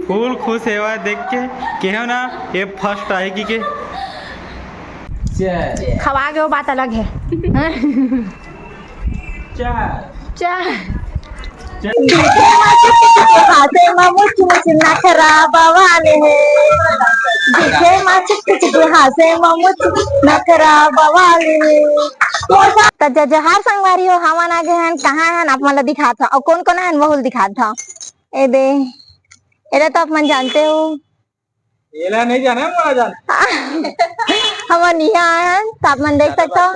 Full खुश हेवा देख के केहो ना ये फर्स्ट आएगी के खवा के वो बात अलग है। चाय हाथे मुच मुच नखरा बवाले दिखे माचिक हाथे मुच नखरा बवाले तो जजहार संगवारी हो हमन आगे हैं कहाँ हैं आप मतलब दिखा था और कौन कौन है बहुल दिखा था ए दे एरा तो आप मन जानते हो एला नहीं जाना है मोला जाना हम यहाँ हैं तो आप मन देख सकते हो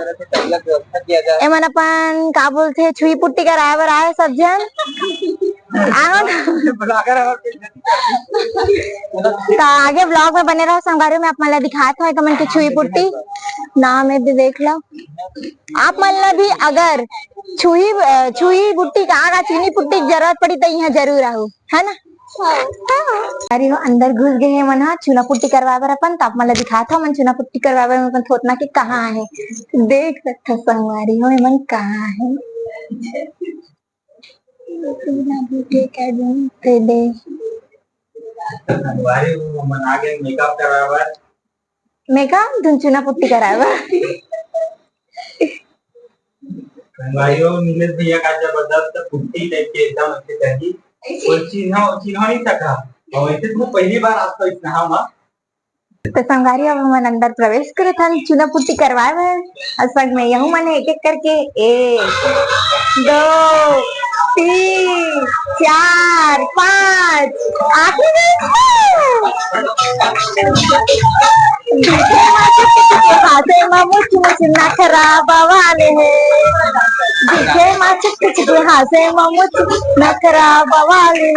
एमन अपन का बोलते छुई पुट्टी कराए बर आए सब जन तो आगे ब्लॉग में बने रहो संगवारी में आप मन दिखाए थे कमन की छुई पुट्टी नाम है भी देख लो आप मन भी अगर छुई पुट्टी का चीनी पुट्टी की जरूरत पड़ी तो यहाँ जरूर आओ है ना। अरे हो अंदर घुस गए हैं मन चूना पुट्टी करवा बर अपन तो आप मन दिखा था मन चूना पुट्टी करवा बर अपन थोतना के कहाँ है देख सकते संगवारी हो मन कहाँ है मेकअप धुन चूना पुट्टी कराए बर नीलेश भैया का जबरदस्त पुट्टी टाइप के एकदम अच्छे तरीके चिन्ह नहीं सका और ऐसे तो पहली बार आपको इतना हम तो संगारी अब हम अंदर प्रवेश करे था चूना पुट्टी करवाए हुए असग में यहू मैंने एक एक करके 1 2 3 4 5 आखिरी हाथे मुच मुच नखरा बवाले दिखे माचिक हाथे मुच नखरा बवाले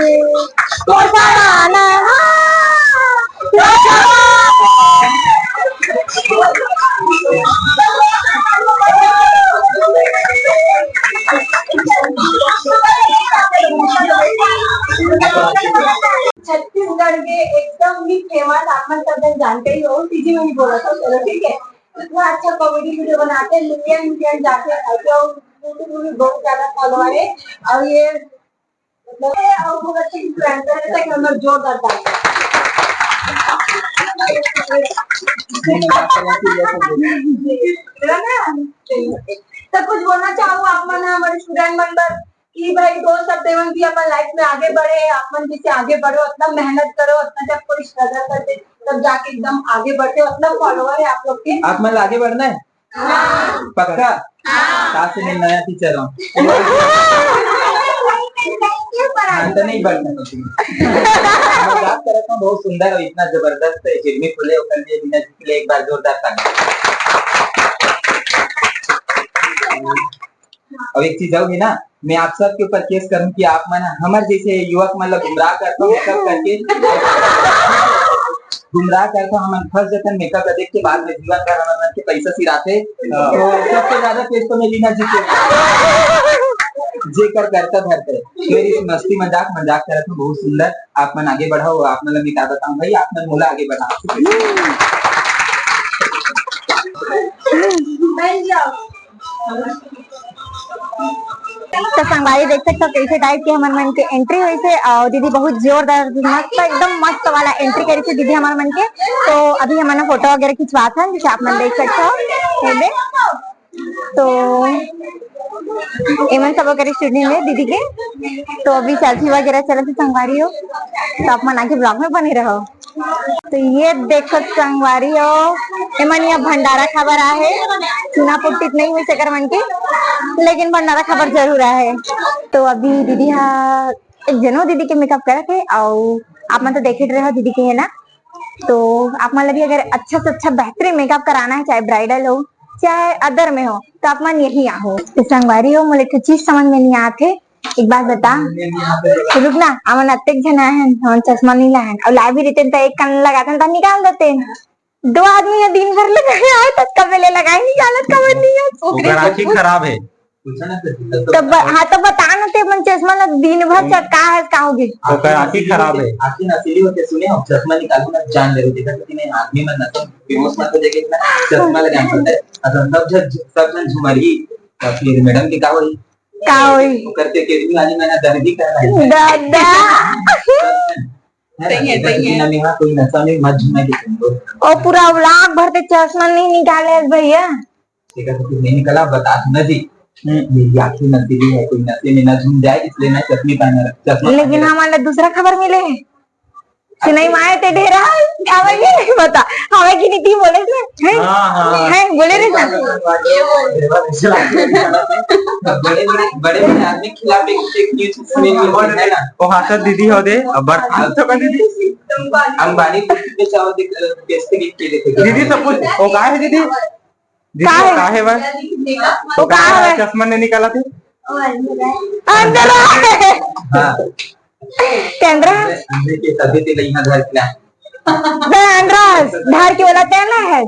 छत्तीसगढ़ के एकदम ही फेमस आप सब जानते ही हो सीजी में ही बोला था चलो ठीक है इतना अच्छा कॉमेडी वीडियो बनाते हैं मिलियन जाके बहुत ज्यादा फॉलोअर है और ये मतलब और बहुत अच्छे इन्फ्लुएंसर है कि हम जोरदार सब कुछ बोलना चाहूँ आप मन हमारे स्टूडेंट मेंबर कि भाई दोस्त सब देवन भी अपन लाइफ में आगे बढ़े आप मन जैसे आगे बढ़ो उतना मेहनत करो उतना जब कोई स्ट्रगल करते तब जाके एकदम आगे बढ़ते उतना फॉलोअर है आप लोग के आप मन आगे बढ़ना है पक्का साथ से मैं नया टीचर हूँ नहीं बढ़ना मजाक कर रहा हूँ बहुत सुंदर और इतना जबरदस्त है फिल्मी खुले होकर लिए बिना के लिए एक बार जोरदार ताली। अब एक चीज होगी ना मैं आप सब के ऊपर केस करूं कि आप मन हमारे जैसे युवक मतलब गुमराह करता मेकअप करके गुमराह करता हम फर्स्ट जतन मेकअप देख के बाद में जीवन भर हमारे के पैसा सिराते तो सबसे ज्यादा पेश तो मैं लीना जी के जे कर करता धरते फिर इस मस्ती मजाक करते हैं बहुत सुंदर आप मन आगे बढ़ाओ आप मतलब मैं क्या बताऊं भाई आप मन मोला आगे बढ़ा तो संगवारी देख सकते हो कैसे टाइप के हमारे मन के एंट्री हुई थे और दीदी बहुत जोरदार मस्त एकदम मस्त वाला एंट्री करी थी दीदी हमारे मन के तो अभी हमारा फोटो वगैरह खिंचवा था जैसे आप मन देख सकते हो तो एमन सब वगैरह स्टूडेंट है दीदी के तो अभी सेल्फी वगैरह चले थे संगवारी हो तो आप मन आगे ब्लॉग में बने रहो। तो ये देखो संगवारी हो एमन यहाँ भंडारा खबर आहे चूना पुट्टी नहीं हुई सकर मन के लेकिन भंडारा खबर जरूर आहे तो अभी दीदी हाँ एक जनो दीदी के मेकअप करे थे और आप मन तो देखे रहे हो दीदी के है ना तो आप मन भी अगर अच्छा से अच्छा बेहतरीन मेकअप कराना है चाहे ब्राइडल हो चाहे अदर में हो तो आप मन यही आओ तो संगवारी हो मुझे तो चीज समझ में नहीं आते एक बात बता रुक ना अमन अत्यक जन आए हैं चश्मा नहीं लाए और लाए भी रहते तो एक कान लगाते तो निकाल देते 2 आदमी है दिन भर लगाए आए तो कब ले लगाए निकालत कब नहीं है आंखें खराब है तब हाँ तो बता ना ते मन चश्मा ला दिन भर चटका है काओगे आंखें खराब है आंखें नसीली होते सुने हो चश्मा निकालो ना जान ले देखा कि नहीं आदमी में ना तो बेहोश मत हो जाएगा इतना चश्मा लगाना पड़ता है अगर सब जन झुमरी तो फिर मैडम की का होई करते के भी वाली मैंने दर्दी करना है दादा सही है नेहा कोई नशा में मत झूमे तुमको ओ पूरा व्लॉग भरते चश्मा नहीं निकाले भैया। ठीक है तो कुछ नहीं निकला बता ना जी मेरी आंखें नसीबी है कोई नशे में ना झूम जाए इसलिए मैं चश्मे पहन चश्मा लेकिन हमारे दूसरा खबर मिले है सिनई माए ते ढेरा हमें ये नहीं पता हमें की नीति बोले थे हैं बोले रे बड़े बड़े आदमी खिलाफ एक न्यूज़ सुनी है ना वो हाथ दीदी हो दे अब तो कर दीदी अंबानी के चाव बेचते के थे दीदी सब कुछ वो कहा है दीदी दीदी कहाँ है? कहा है वह वो कहाँ है? चश्मा ने निकाला थे अंदर है हाँ केंद्र अंदर के सभी ते यहाँ घर खिला अंद्रास धार के वाला तेला है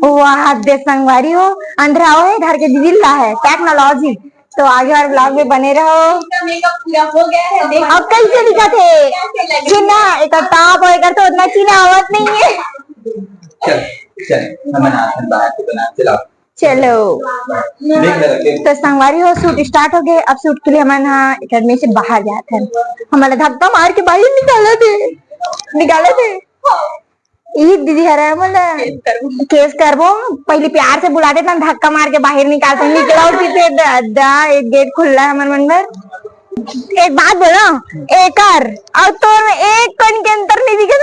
वाह दे संगवारी हो अंधरा हो है धार के दिल्ला है टेक्नोलॉजी तो आगे और ब्लॉग में बने रहो मेकअप पूरा हो गया है अब कैसे दिखा थे चीना एक ताप और एक तो उतना चीना आवत नहीं है चल चल हम नाचन बाहर से बना चलो चलो देख ले रखे तो संगवारी हो शूट स्टार्ट हो गए अब शूट के लिए हम यहाँ एकेडमी से बाहर जाते हैं हमारे धक्का मार के बाहर निकाले थे ये दीदी हरा बोला केस करबो पहले प्यार से बुला देता धक्का मार के बाहर निकालते निकला थे दादा एक गेट खुला है हमारे मंदिर एक बात बोलो एकर और तो एक कण के अंतर नहीं दिखे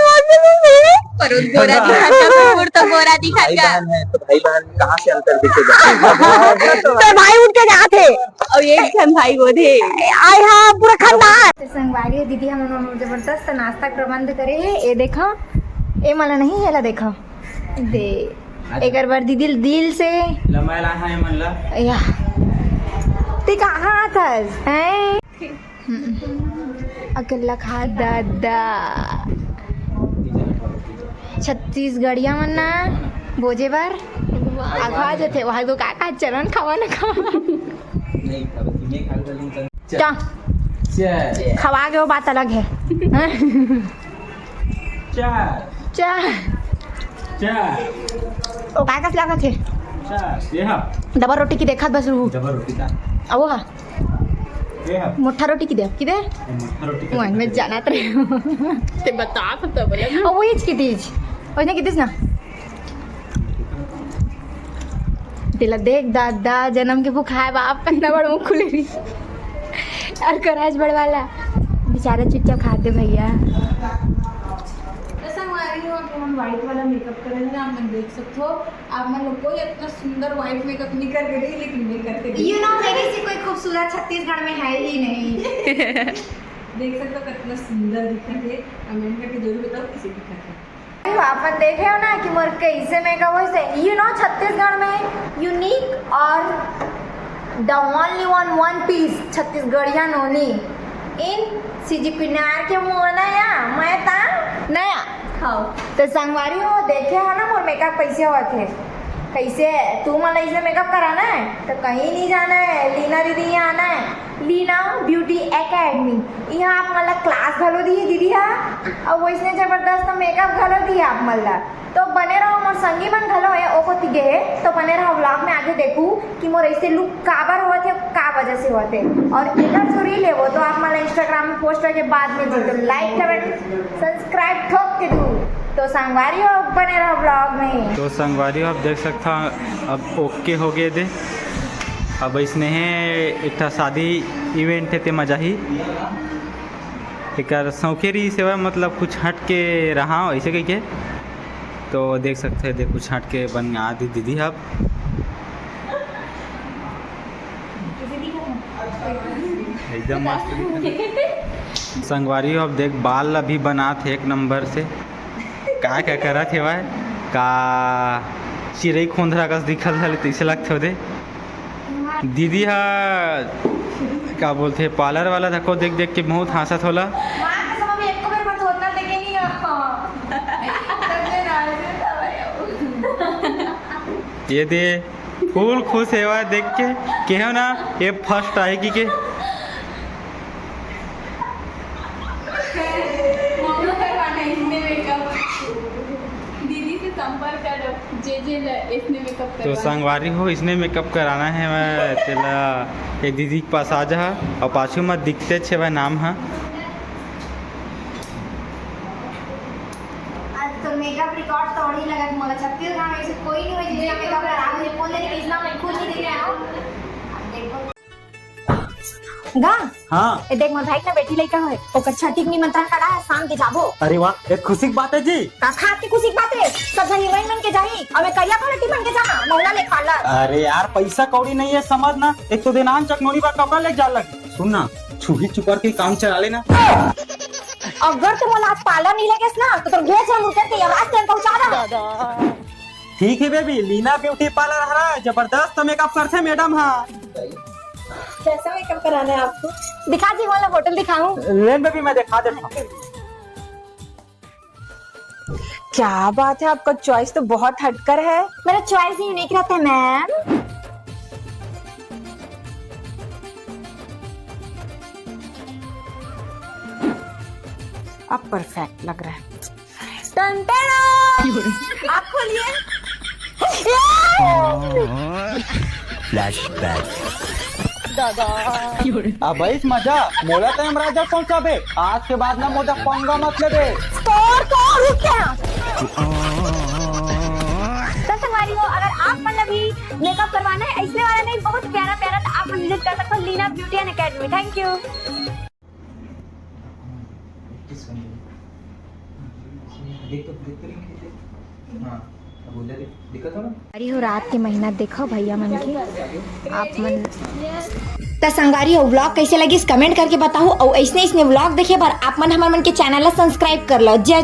पर उस गोरा दिखाता और तो गोरा भाई दिखाता बहन है तो भाई बहन में कहाँ से अंतर दिखेगा तो भाई उठ के जाते और एक छन भाई वो थे आय हाँ पूरा खानदान संगवारी दीदी हम जबरदस्त नाश्ता का प्रबंध करे है ये देखो ये मला नहीं है देखो दे एक बार दीदी दिल से लमायला है मनला या ते कहाँ था हैं अकेला खा दादा छत्तीसगढ़िया मन्ना बोझे बार आखा जथे वहाँ तो काका चरण खावा ना खावा नहीं खबर नहीं खाल क्या खवा के वो बात अलग है चार चार चार ओ काका से लगा थे चार ये हाँ डबल रोटी की देखा बस रू डबल रोटी का अब वो ये हाँ मुठ्ठा रोटी की दे मट्ठा रोटी का वन में जाना तो ते बता सकता बोले ओ वो हिच कितीच वजने कितीच ना तिला देख दादा जन्म के भूख है बाप पन्ना बड़ मुंह खुले रही और कराज बड़वाला बेचारा चुपचाप खाते भैया व्हाइट वाला मेकअप करेंगे आप मन देख सकते हो आप मन लोग को इतना सुंदर व्हाइट मेकअप नहीं कर रही लेकिन मैं करके यू नो मेरी से कोई खूबसूरत छत्तीसगढ़ में है ही नहीं देख सकते हो कितना सुंदर दिखता है कमेंट करके जरूर बताओ किसे दिखता है अपन देखे हो ना कि मोर कैसे मेकअप वैसे यू नो छत्तीसगढ़ में यूनिक और द ओनली वन पीस छत्तीसगढ़िया नोनी इन सीजी पिनार के मुंह नया मैं ता नया खाओ तो संगवारी हो देखे हो ना मोर मेकअप कैसे हुआ थे कैसे तू मला इसे मेकअप कराना है तो कहीं नहीं जाना है लीना दीदी यहाँ आना है लीना ब्यूटी एकेडमी यहाँ आप मला क्लास घलो दी है दीदी हाँ और वैसने जबरदस्त मेकअप घलो दी है आप मला तो बने रहो मोर संगी बन घलो है ओको तिगे है तो बने रहो व्लॉग में आगे देखूँ कि मोर ऐसे लुक काबर हुआ थे का वजह से हुआ थे और इधर जो रील है वो तो आप मला इंस्टाग्राम में पोस्ट करके बाद में दी तो लाइक कमेंट सब्सक्राइब ठोक के दूँ तो संगवारी हो बने रहो ब्लॉग में तो संगवारी आप देख सकता अब ओके हो गए थे अब इसने एक शादी इवेंट है ते मजा ही एक सौखेरी सेवा मतलब कुछ हट के रहा ऐसे कह के तो देख सकते थे कुछ हट के बन आदि दीदी अब एकदम मस्त संगवारी अब देख बाल अभी बना थे एक नंबर से का क्या करा थे वह का चिड़ई खोंदरा कस दिखल है तैसे लगते दे दीदी हा का बोलते पार्लर वाला धक्को देख देख के बहुत हंसत होला ये दे फूल खुश है देख के हो ना ये फर्स्ट आएगी के तो संगवारी हो इसने मेकअप कराना है मैं तेला एक दीदी के पास आ जा और पाछू में दिखते छे वह नाम है तो मेकअप रिकॉर्ड तोड़ ही लगा मला छत्तीसगढ़ में ऐसे कोई नहीं हुई जिसका मेकअप खराब मुझे फोन देने के इतना मैं खुद नहीं दिख रहा हूँ देखो गा हाँ ए देख मोर भाई ना बेटी लइका है ओकर छठी के निमंत्रण करा है शाम के जाबो अरे वाह एक खुशी की बात है जी। का खा के खुशी की बात है सब जन हीरोइन बन के जाही और मैं करिया क्वालिटी बन के जाना मौला ले खाला अरे यार पैसा कौड़ी नहीं है समझ ना, एक तो दिनान चकनोनी पर कपड़ा ले जा लगे। सुन ना छुही चुकर के काम चला लेना। अगर तो मोला आज पाला नहीं लगेस ना तो तोर घेच हम उतर के आवाज तेन पहुंचा रहा ठीक है बेबी, लीना ब्यूटी पार्लर हरा जबरदस्त मेकअप करते मैडम। हाँ कैसा मेकअप कराना है आपको? दिखा जी वाला होटल दिखाऊं? लेन बेबी मैं दिखा देता हूँ। क्या बात है, आपका चॉइस तो बहुत हटकर है। मेरा चॉइस ही यूनिक रहता है मैम। अब परफेक्ट लग रहा है। आप खोलिए। अब इस मजा मोला टाइम राजा कौन सा बे, आज के बाद ना मोटा पंगा मत ले बे। रुक क्या? तो संगवारी हो, अगर आप मतलब भी मेकअप करवाना है ऐसे वाला नहीं बहुत प्यारा प्यारा तो आप विजिट कर सकते हो Leena beauty and academy. Thank you. अरे हो रात के महीना देखो भैया मन के आप मन तो संगवारी हो व्लॉग कैसे लगी कमेंट करके बताओ और ऐसे व्लॉग देखे बार आप मन हमारे मन के चैनल ला सब्सक्राइब कर लो। जय